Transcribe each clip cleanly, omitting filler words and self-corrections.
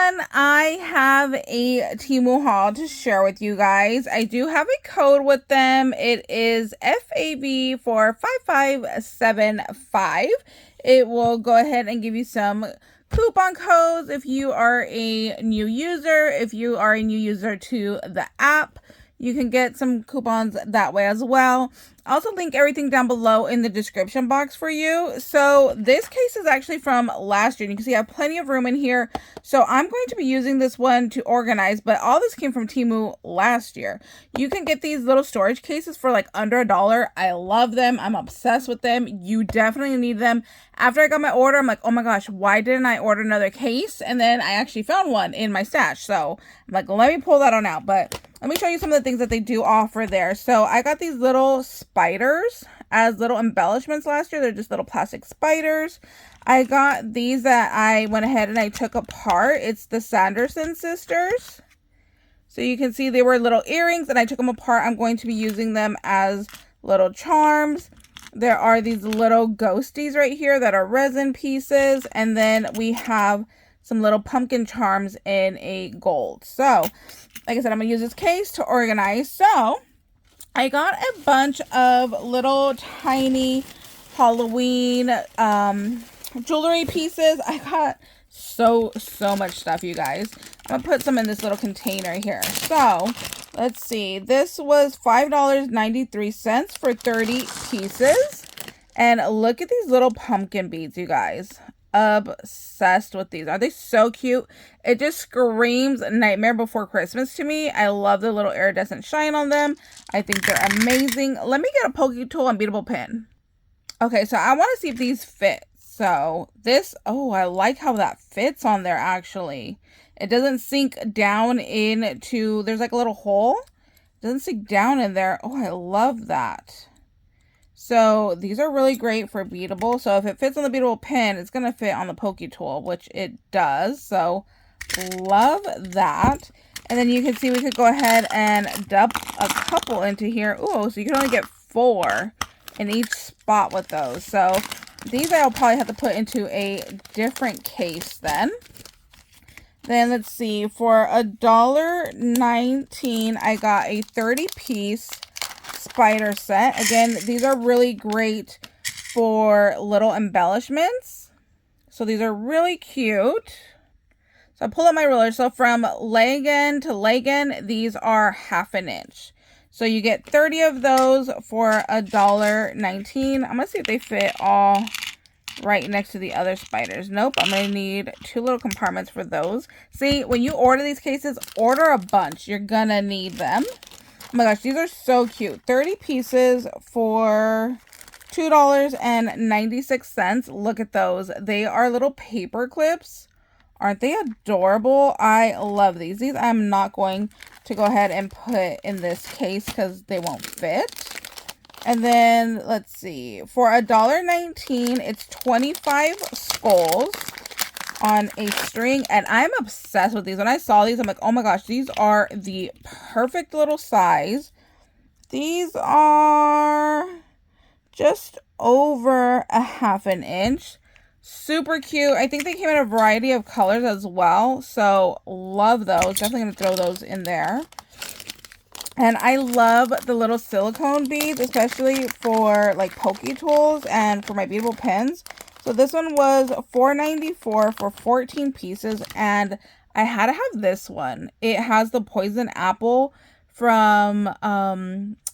everyone, I have a Temu haul to share with you guys. I do have a code with them. It is fav45575. It will go ahead and give you some coupon codes if you are a new user. If you are a new user to the app, you can get some coupons that way as well. I'll also link everything down below in the description box for you. So this case is actually from last year. You can see I have plenty of room in here. So I'm going to be using this one to organize, but all this came from Temu last year. You can get these little storage cases for like under $1. I love them. I'm obsessed with them. You definitely need them. After I got my order, I'm like, oh my gosh, why didn't I order another case? And then I actually found one in my stash. So I'm like, let me pull that on out. But let me show you some of the things that they do offer there. So I got these little spiders as little embellishments last year. They're just little plastic spiders. I got these that I went ahead and I took apart. It's the Sanderson sisters. So you can see they were little earrings and I took them apart. I'm going to be using them as little charms. There are these little ghosties right here that are resin pieces. And then we have some little pumpkin charms in a gold. So like I said, I'm going to use this case to organize. So I got a bunch of little tiny Halloween jewelry pieces. I got so much stuff, you guys. I'm going to put some in this little container here. So let's see. This was $5.93 for 30 pieces. And look at these little pumpkin beads, you guys. Obsessed with these. Are they so cute? It just screams Nightmare Before Christmas to me. I love the little iridescent shine on them. I think they're amazing. Let me get a pokey tool and beadable pin. Okay, so I want to see if these fit. So this, oh, I like how that fits on there actually. It doesn't sink down into, there's like a little hole. It doesn't sink down in there. Oh, I love that. So these are really great for beadable. So if it fits on the beadable pin, it's going to fit on the pokey tool, which it does. So love that. And then you can see we could go ahead and dump a couple into here. Ooh, so you can only get 4 in each spot with those. So these I'll probably have to put into a different case then. Then let's see, for $1.19, I got a 30-piece spider set. Again, these are really great for little embellishments. So these are really cute. So I pull out my ruler. So from leg end to leg end, these are 1/2 inch. So you get 30 of those for $1.19. I'm going to see if they fit all right next to the other spiders. Nope, I'm going to need 2 little compartments for those. See, when you order these cases, order a bunch. You're going to need them. Oh my gosh, these are so cute. 30 pieces for $2.96. Look at those. They are little paper clips. Aren't they adorable? I love these. These I'm not going to go ahead and put in this case because they won't fit. And then, let's see. For $1.19, it's 25 skulls on a string. And I'm obsessed with these. When I saw these, I'm like, oh my gosh, these are the perfect little size. These are just over 1/2 inch. Super cute. I think they came in a variety of colors as well. So love those. Definitely going to throw those in there. And I love the little silicone beads, especially for like pokey tools and for my beadable pins. So this one was $4.94 for 14 pieces. And I had to have this one. It has the poison apple from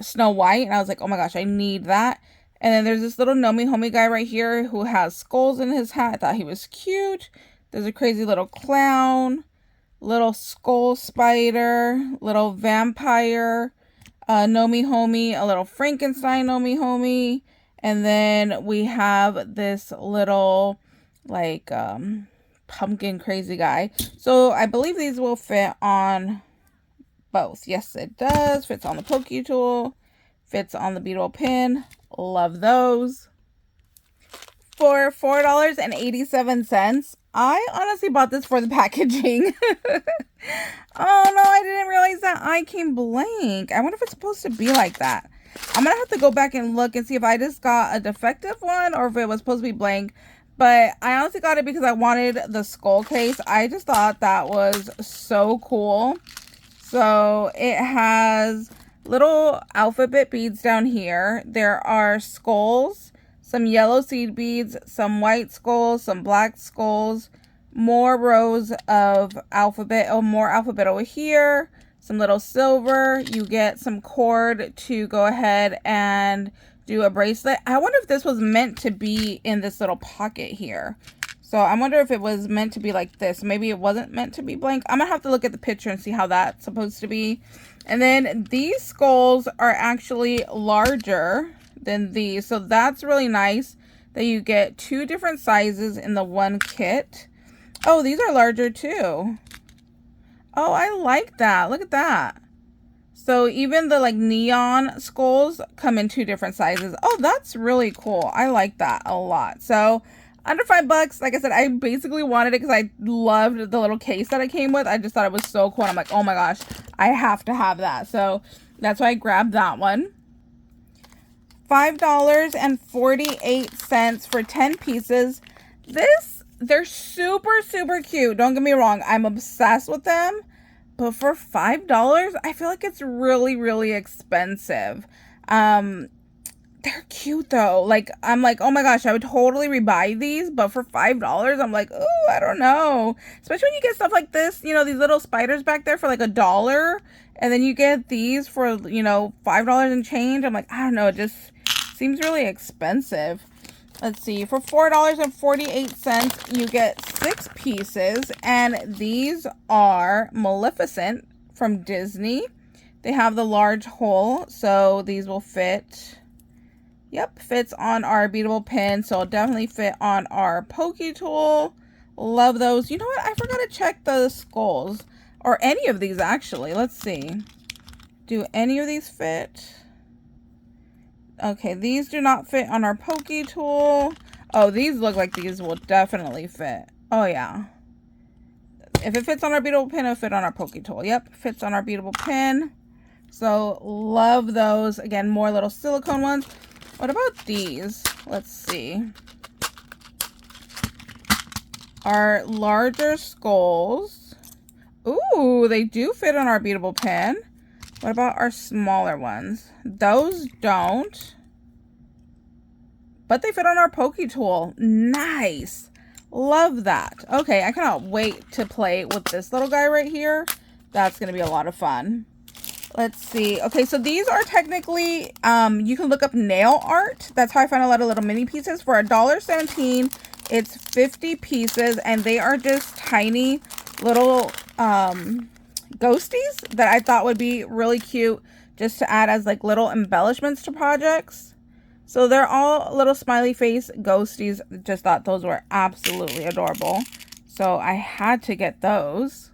Snow White. And I was like, oh my gosh, I need that. And then there's this little Nomi Homie guy right here who has skulls in his hat. I thought he was cute. There's a crazy little clown, little skull spider, little vampire Nomi Homie, a little Frankenstein Nomi Homie. And then we have this little like pumpkin crazy guy. So I believe these will fit on both. Yes, it does. Fits on the pokey tool. Fits on the beadable pin. Love those. For $4.87, I honestly bought this for the packaging. Oh no, I didn't realize that eye came blank. I wonder if it's supposed to be like that. I'm gonna have to go back and look and see if I just got a defective one or if it was supposed to be blank. But I honestly got it because I wanted the skull case. I just thought that was so cool. So it has little alphabet beads down here. There are skulls, some yellow seed beads, some white skulls, some black skulls, more rows of alphabet, more alphabet over here, some little silver. You get some cord to go ahead and do a bracelet. I wonder if this was meant to be in this little pocket here. So I wonder if it was meant to be like this. Maybe it wasn't meant to be blank. I'm gonna have to look at the picture and see how that's supposed to be. And then these skulls are actually larger than these. So that's really nice that you get 2 different sizes in the one kit. Oh, these are larger too. Oh, I like that. Look at that. So even the like neon skulls come in 2 different sizes. Oh, that's really cool. I like that a lot. So under $5, like I said, I basically wanted it because I loved the little case that it came with. I just thought it was so cool. And I'm like, oh my gosh, I have to have that. So that's why I grabbed that one. $5.48 for 10 pieces. They're super, super cute. Don't get me wrong. I'm obsessed with them. But for $5, I feel like it's really, really expensive. They're cute though. Like, I'm like, oh my gosh, I would totally rebuy these, but for $5, I'm like, oh, I don't know. Especially when you get stuff like this, you know, these little spiders back there for like $1, and then you get these for, you know, $5 and change. I'm like, I don't know, it just seems really expensive. Let's see, for $4.48, you get 6 pieces, and these are Maleficent from Disney. They have the large hole, so these will fit. Yep, fits on our beadable pin, so it'll definitely fit on our pokey tool. Love those. You know what? I forgot to check the skulls, or any of these actually. Let's see. Do any of these fit? Okay, these do not fit on our pokey tool. Oh, these look like these will definitely fit. Oh yeah. If it fits on our beadable pin, it'll fit on our pokey tool. Yep, fits on our beadable pin. So love those. Again, more little silicone ones. What about these? Let's see. Our larger skulls. Ooh, they do fit on our beadable pen. What about our smaller ones? Those don't. But they fit on our pokey tool. Nice. Love that. Okay, I cannot wait to play with this little guy right here. That's going to be a lot of fun. Let's see. Okay, so these are technically, you can look up nail art. That's how I found a lot of little mini pieces. For $1.17, it's 50 pieces, and they are just tiny little ghosties that I thought would be really cute just to add as like little embellishments to projects. So they're all little smiley face ghosties. Just thought those were absolutely adorable. So I had to get those.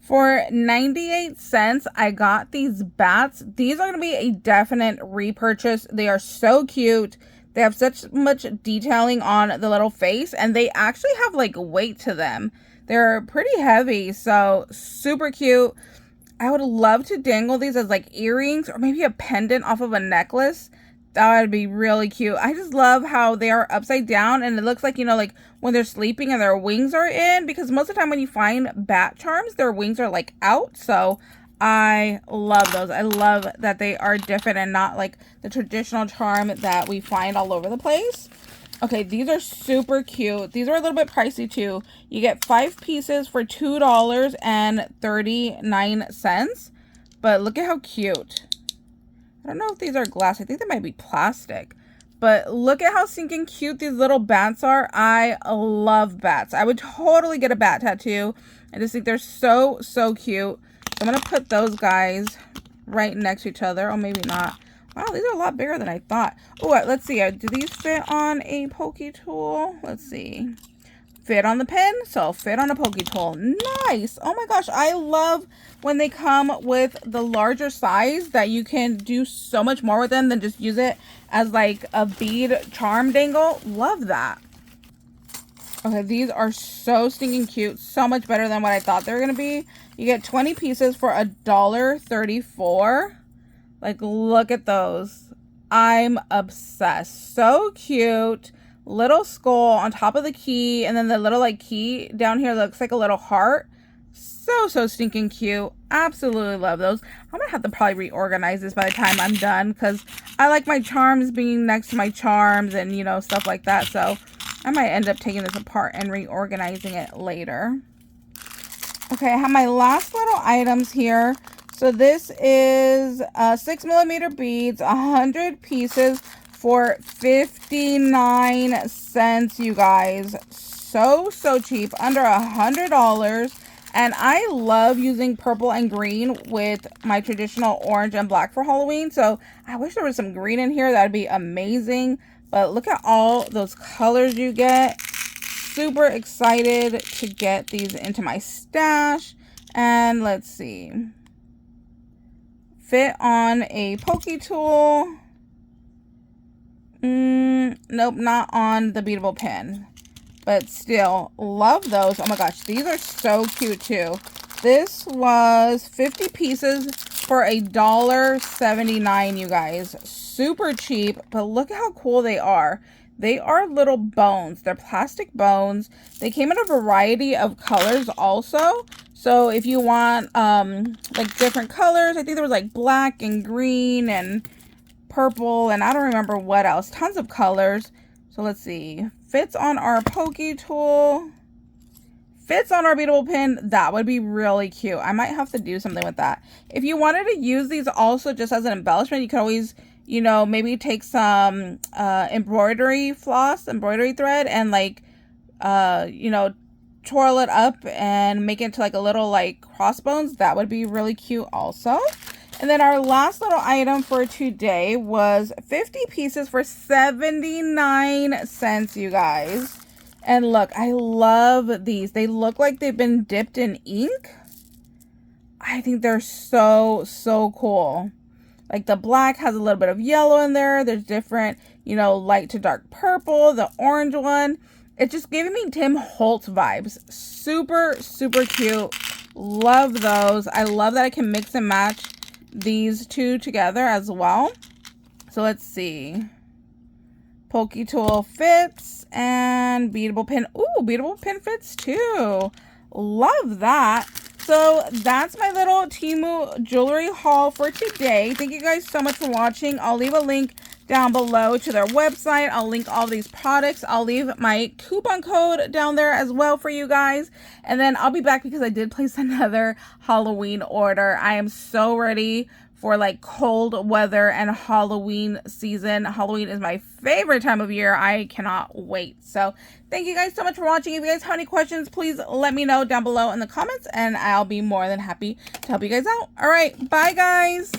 For 98 cents, I got these bats. These are going to be a definite repurchase. They are so cute. They have such much detailing on the little face, and they actually have like weight to them. They're pretty heavy, so super cute. I would love to dangle these as like earrings or maybe a pendant off of a necklace. That would be really cute. I just love how they are upside down, and it looks like, you know, like when they're sleeping and their wings are in, because most of the time when you find bat charms, their wings are like out. So I love those. I love that they are different and not like the traditional charm that we find all over the place. Okay, these are super cute. These are a little bit pricey too. You get 5 pieces for $2.39. But look at how cute. I don't know if these are glass. I think they might be plastic. But look at how stinking cute these little bats are. I love bats. I would totally get a bat tattoo. I just think they're so, so cute. So I'm going to put those guys right next to each other. Or maybe not. Wow, these are a lot bigger than I thought. Oh, let's see. Do these fit on a pokey tool? Let's see. Fit on the pen, so fit on a pokey tool. Nice. Oh my gosh, I love when they come with the larger size that you can do so much more with them than just use it as like a bead charm dangle. Love that. Okay, these are so stinking cute. So much better than what I thought they were going to be. You get 20 pieces for $1.34. Like, look at those. I'm obsessed. So cute. little skull on top of the key, and then the little like key down here looks like a little heart. So stinking cute. Absolutely love those. I'm gonna have to probably reorganize this by the time I'm done, because I like my charms being next to my charms and, you know, stuff like that. So I might end up taking this apart and reorganizing it later. Okay, I have my last little items here. So this is 6mm beads, 100 pieces for 59 cents, you guys. So cheap, under $100. And I love using purple and green with my traditional orange and black for Halloween. So I wish there was some green in here. That'd be amazing. But look at all those colors you get. Super excited to get these into my stash. And let's see. Fit on a pokey tool. Nope, not on the beadable pin. But still, love those. Oh my gosh, these are so cute too. This was 50 pieces for $1.79, you guys. Super cheap, but look at how cool they are. They are little bones. They're plastic bones. They came in a variety of colors also. So if you want like different colors, I think there was like black and green and purple, and I don't remember what else. Tons of colors. So let's see. Fits on our pokey tool. Fits on our beadable pin. That would be really cute. I might have to do something with that. If you wanted to use these also just as an embellishment, you could always, you know, maybe take some embroidery floss, embroidery thread, and like, you know, twirl it up and make it into like a little like crossbones. That would be really cute also. And then our last little item for today was 50 pieces for 79 cents, you guys. And look, I love these. They look like they've been dipped in ink. I think they're so cool. Like the black has a little bit of yellow in there. There's different, you know, light to dark purple. The orange one. It's just giving me Tim Holtz vibes. Super cute. Love those. I love that I can mix and match these two together as well. So let's see. Pokey tool fits and beadable pin. Ooh, beadable pin fits too. Love that. So that's my little Temu jewelry haul for today. Thank you guys so much for watching. I'll leave a link down below to their website. I'll link all these products. I'll leave my coupon code down there as well for you guys. And then I'll be back because I did place another Halloween order. I am so ready for like cold weather and Halloween season. Halloween is my favorite time of year. I cannot wait. So thank you guys so much for watching. If you guys have any questions, please let me know down below in the comments and I'll be more than happy to help you guys out. All right, bye guys.